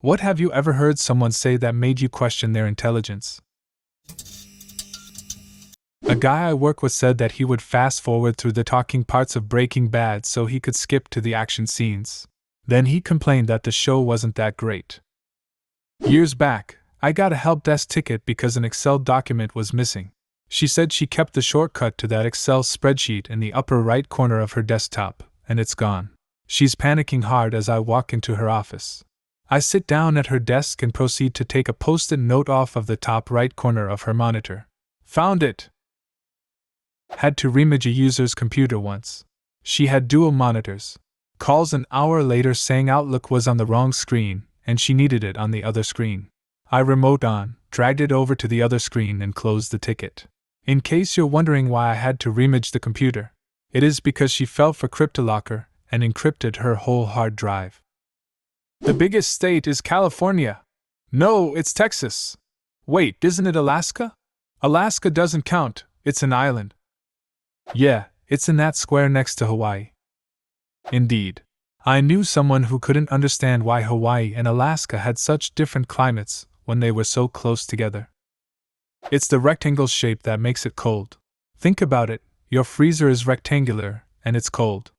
What have you ever heard someone say that made you question their intelligence? A guy I work with said that he would fast forward through the talking parts of Breaking Bad so he could skip to the action scenes. Then he complained that the show wasn't that great. Years back, I got a help desk ticket because an Excel document was missing. She said she kept the shortcut to that Excel spreadsheet in the upper right corner of her desktop, and it's gone. She's panicking hard as I walk into her office. I sit down at her desk and proceed to take a post-it note off of the top right corner of her monitor. Found it! Had to reimage a user's computer once. She had dual monitors. Calls an hour later saying Outlook was on the wrong screen, and she needed it on the other screen. I remote on, dragged it over to the other screen and closed the ticket. In case you're wondering why I had to reimage the computer, it is because she fell for CryptoLocker and encrypted her whole hard drive. The biggest state is California. No, it's Texas. Wait, isn't it Alaska? Alaska doesn't count, it's an island. Yeah, it's in that square next to Hawaii. Indeed. I knew someone who couldn't understand why Hawaii and Alaska had such different climates when they were so close together. It's the rectangle shape that makes it cold. Think about it, your freezer is rectangular, and it's cold.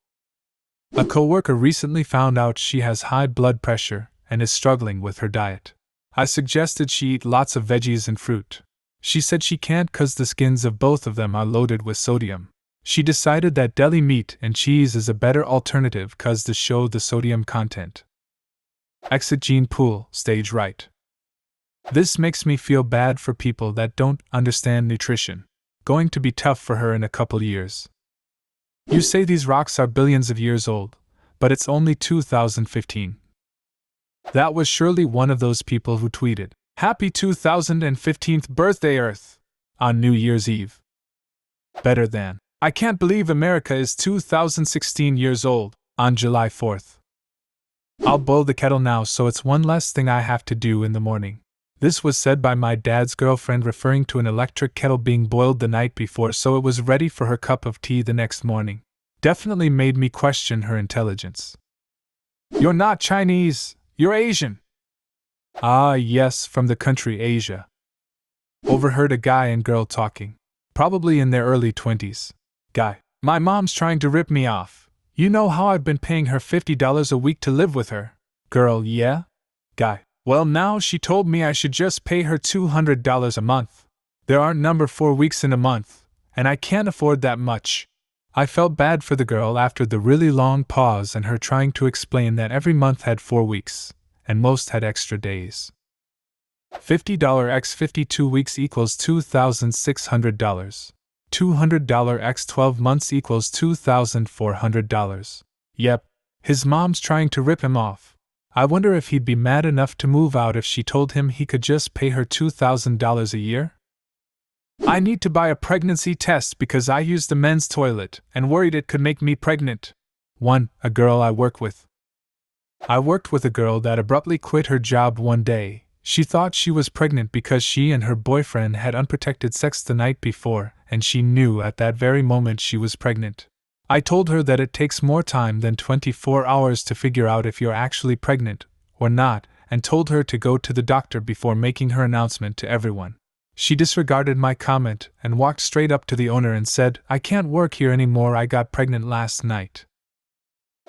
A coworker recently found out she has high blood pressure and is struggling with her diet. I suggested she eat lots of veggies and fruit. She said she can't 'cause the skins of both of them are loaded with sodium. She decided that deli meat and cheese is a better alternative 'cause they show the sodium content. Exit gene pool, stage right. This makes me feel bad for people that don't understand nutrition. Going to be tough for her in a couple years. You say these rocks are billions of years old, but it's only 2015. That was surely one of those people who tweeted, "Happy 2015th birthday, Earth," on New Year's Eve. Better than, "I can't believe America is 2016 years old," on July 4th. I'll boil the kettle now so it's one less thing I have to do in the morning. This was said by my dad's girlfriend referring to an electric kettle being boiled the night before so it was ready for her cup of tea the next morning. Definitely made me question her intelligence. You're not Chinese, you're Asian. Ah yes, from the country Asia. Overheard a guy and girl talking. Probably in their early 20s. Guy, my mom's trying to rip me off. You know how I've been paying her $50 a week to live with her. Girl, yeah? Guy, well now she told me I should just pay her $200 a month. There aren't 4 weeks in a month, and I can't afford that much. I felt bad for the girl after the really long pause and her trying to explain that every month had 4 weeks, and most had extra days. $50 x 52 weeks equals $2,600. $200 x 12 months equals $2,400. Yep, his mom's trying to rip him off. I wonder if he'd be mad enough to move out if she told him he could just pay her $2,000 a year? I need to buy a pregnancy test because I used the men's toilet and worried it could make me pregnant. 1. A girl I work with. I worked with a girl that abruptly quit her job one day. She thought she was pregnant because she and her boyfriend had unprotected sex the night before, and she knew at that very moment she was pregnant. I told her that it takes more time than 24 hours to figure out if you're actually pregnant or not, and told her to go to the doctor before making her announcement to everyone. She disregarded my comment and walked straight up to the owner and said, "I can't work here anymore, I got pregnant last night."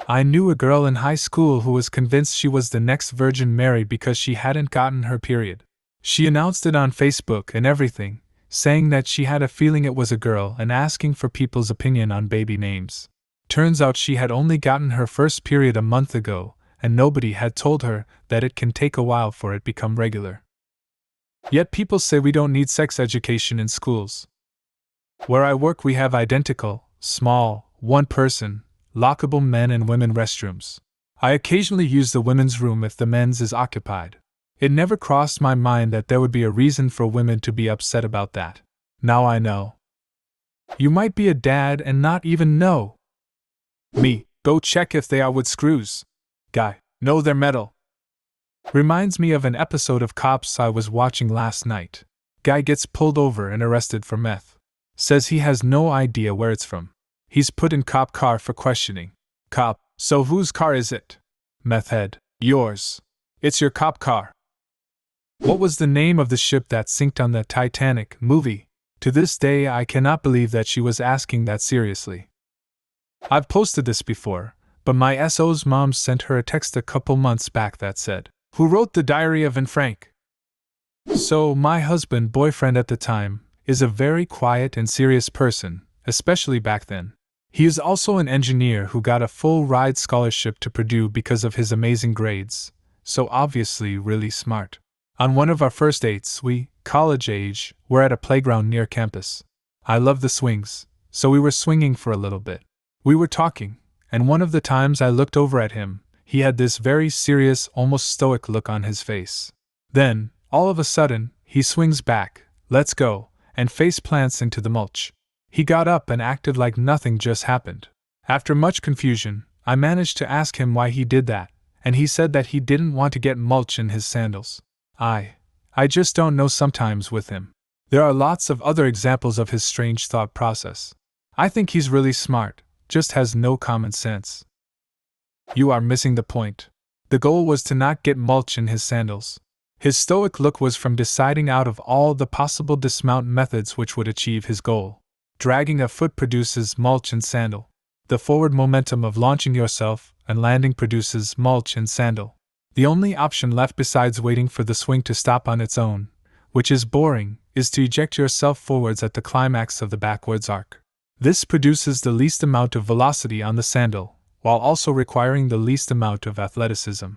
I knew a girl in high school who was convinced she was the next Virgin Mary because she hadn't gotten her period. She announced it on Facebook and everything, saying that she had a feeling it was a girl and asking for people's opinion on baby names. Turns out she had only gotten her first period a month ago, and nobody had told her that it can take a while for it become regular. Yet people say we don't need sex education in schools. Where I work we have identical, small, one-person, lockable men and women restrooms. I occasionally use the women's room if the men's is occupied. It never crossed my mind that there would be a reason for women to be upset about that. Now I know. You might be a dad and not even know. Me, go check if they are wood screws. Guy, no they're metal. Reminds me of an episode of Cops I was watching last night. Guy gets pulled over and arrested for meth. Says he has no idea where it's from. He's put in cop car for questioning. Cop, so whose car is it? Meth head, yours. It's your cop car. What was the name of the ship that sank on the Titanic movie? To this day, I cannot believe that she was asking that seriously. I've posted this before, but my SO's mom sent her a text a couple months back that said, "Who wrote the Diary of Anne Frank?" So, my husband, boyfriend at the time, is a very quiet and serious person, especially back then. He is also an engineer who got a full-ride scholarship to Purdue because of his amazing grades, so obviously really smart. On one of our first dates, we, college age, were at a playground near campus. I love the swings, so we were swinging for a little bit. We were talking, and one of the times I looked over at him, he had this very serious, almost stoic look on his face. Then, all of a sudden, he swings back, lets go, and face plants into the mulch. He got up and acted like nothing just happened. After much confusion, I managed to ask him why he did that, and he said that he didn't want to get mulch in his sandals. I just don't know sometimes with him. There are lots of other examples of his strange thought process. I think he's really smart, just has no common sense. You are missing the point. The goal was to not get mulch in his sandals. His stoic look was from deciding out of all the possible dismount methods which would achieve his goal. Dragging a foot produces mulch and sandal. The forward momentum of launching yourself and landing produces mulch and sandal. The only option left besides waiting for the swing to stop on its own, which is boring, is to eject yourself forwards at the climax of the backwards arc. This produces the least amount of velocity on the sandal, while also requiring the least amount of athleticism.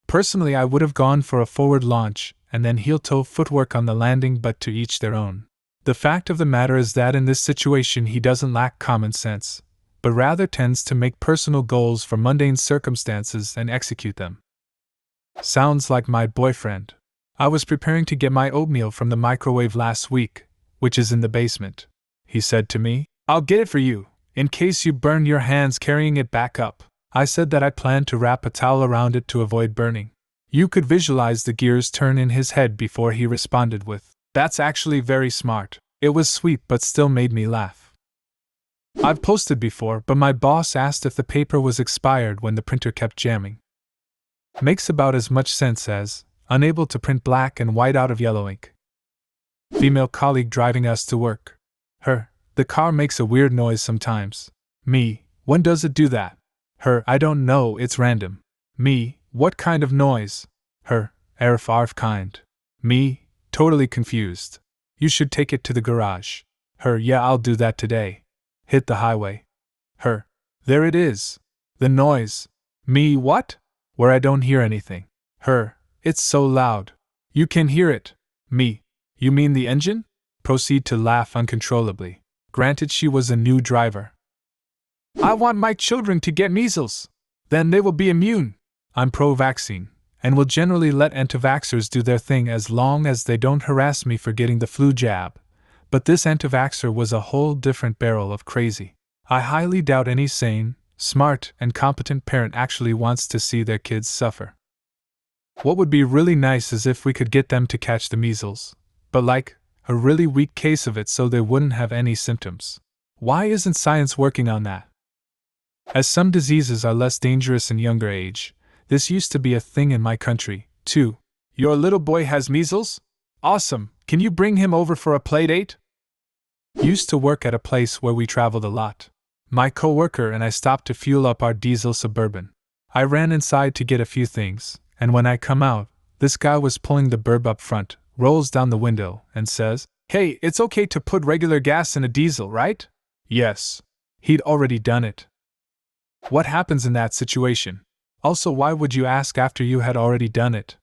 Personally, I would have gone for a forward launch and then heel-toe footwork on the landing, but to each their own. The fact of the matter is that in this situation he doesn't lack common sense, but rather tends to make personal goals for mundane circumstances and execute them. Sounds like my boyfriend. I was preparing to get my oatmeal from the microwave last week, which is in the basement. He said to me, "I'll get it for you, in case you burn your hands carrying it back up." I said that I planned to wrap a towel around it to avoid burning. You could visualize the gears turn in his head before he responded with, "That's actually very smart." It was sweet but still made me laugh. I've posted before, but my boss asked if the paper was expired when the printer kept jamming. Makes about as much sense as, unable to print black and white out of yellow ink. Female colleague driving us to work. Her, the car makes a weird noise sometimes. Me, when does it do that? Her, I don't know, it's random. Me, what kind of noise? Her, arf kind. Me, totally confused. You should take it to the garage. Her, yeah, I'll do that today. Hit the highway. Her, there it is. The noise. Me, what? Where I don't hear anything. Her, it's so loud. You can hear it. Me, you mean the engine? Proceed to laugh uncontrollably. Granted, she was a new driver. I want my children to get measles. Then they will be immune. I'm pro-vaccine, and will generally let anti-vaxxers do their thing as long as they don't harass me for getting the flu jab. But this anti-vaxxer was a whole different barrel of crazy. I highly doubt any sane, smart, and competent parent actually wants to see their kids suffer. What would be really nice is if we could get them to catch the measles, but like, a really weak case of it so they wouldn't have any symptoms. Why isn't science working on that? As some diseases are less dangerous in younger age, this used to be a thing in my country, too. Your little boy has measles? Awesome, can you bring him over for a playdate? Used to work at a place where we traveled a lot. My coworker and I stopped to fuel up our diesel Suburban. I ran inside to get a few things, and when I come out, this guy was pulling the burb up front, rolls down the window, and says, "Hey, it's okay to put regular gas in a diesel, right?" Yes. He'd already done it. What happens in that situation? Also, why would you ask after you had already done it?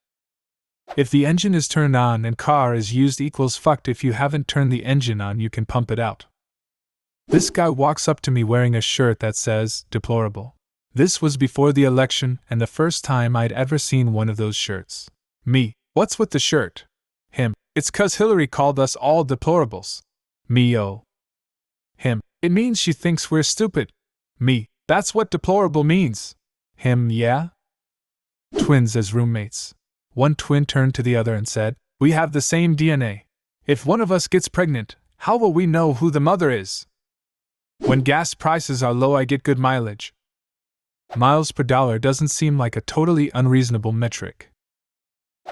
If the engine is turned on and car is used equals fucked. If you haven't turned the engine on, you can pump it out. This guy walks up to me wearing a shirt that says, "Deplorable." This was before the election and the first time I'd ever seen one of those shirts. Me, what's with the shirt? Him, it's 'cause Hillary called us all deplorables. Me, oh. Him, it means she thinks we're stupid. Me, that's what deplorable means. Him, yeah? Twins as roommates. One twin turned to the other and said, "We have the same DNA. If one of us gets pregnant, how will we know who the mother is?" When gas prices are low, I get good mileage. Miles per dollar doesn't seem like a totally unreasonable metric.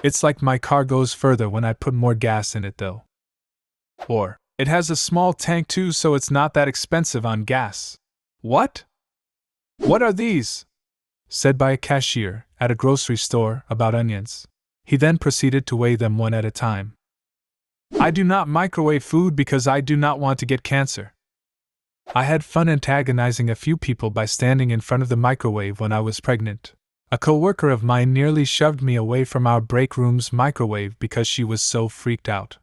It's like my car goes further when I put more gas in it though. Or, it has a small tank too, so it's not that expensive on gas. What? What are these? Said by a cashier at a grocery store about onions. He then proceeded to weigh them one at a time. I do not microwave food because I do not want to get cancer. I had fun antagonizing a few people by standing in front of the microwave when I was pregnant. A coworker of mine nearly shoved me away from our break room's microwave because she was so freaked out.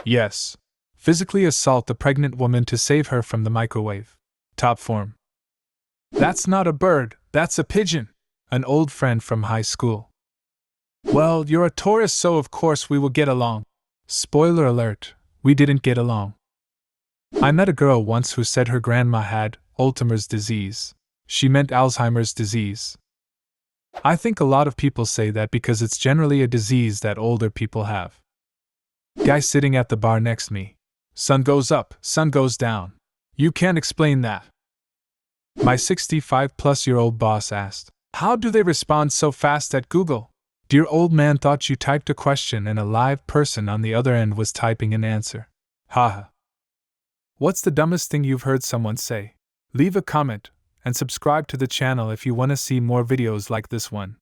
Yes. Physically assault the pregnant woman to save her from the microwave. Top form. That's not a bird, that's a pigeon. An old friend from high school. Well, you're a Taurus, so of course we will get along. Spoiler alert, we didn't get along. I met a girl once who said her grandma had Alzheimer's disease. She meant Alzheimer's disease. I think a lot of people say that because it's generally a disease that older people have. Guy sitting at the bar next to me. Sun goes up, sun goes down. You can't explain that. My 65-plus-year-old boss asked, how do they respond so fast at Google? Dear old man thought you typed a question and a live person on the other end was typing an answer. Haha. What's the dumbest thing you've heard someone say? Leave a comment and subscribe to the channel if you want to see more videos like this one.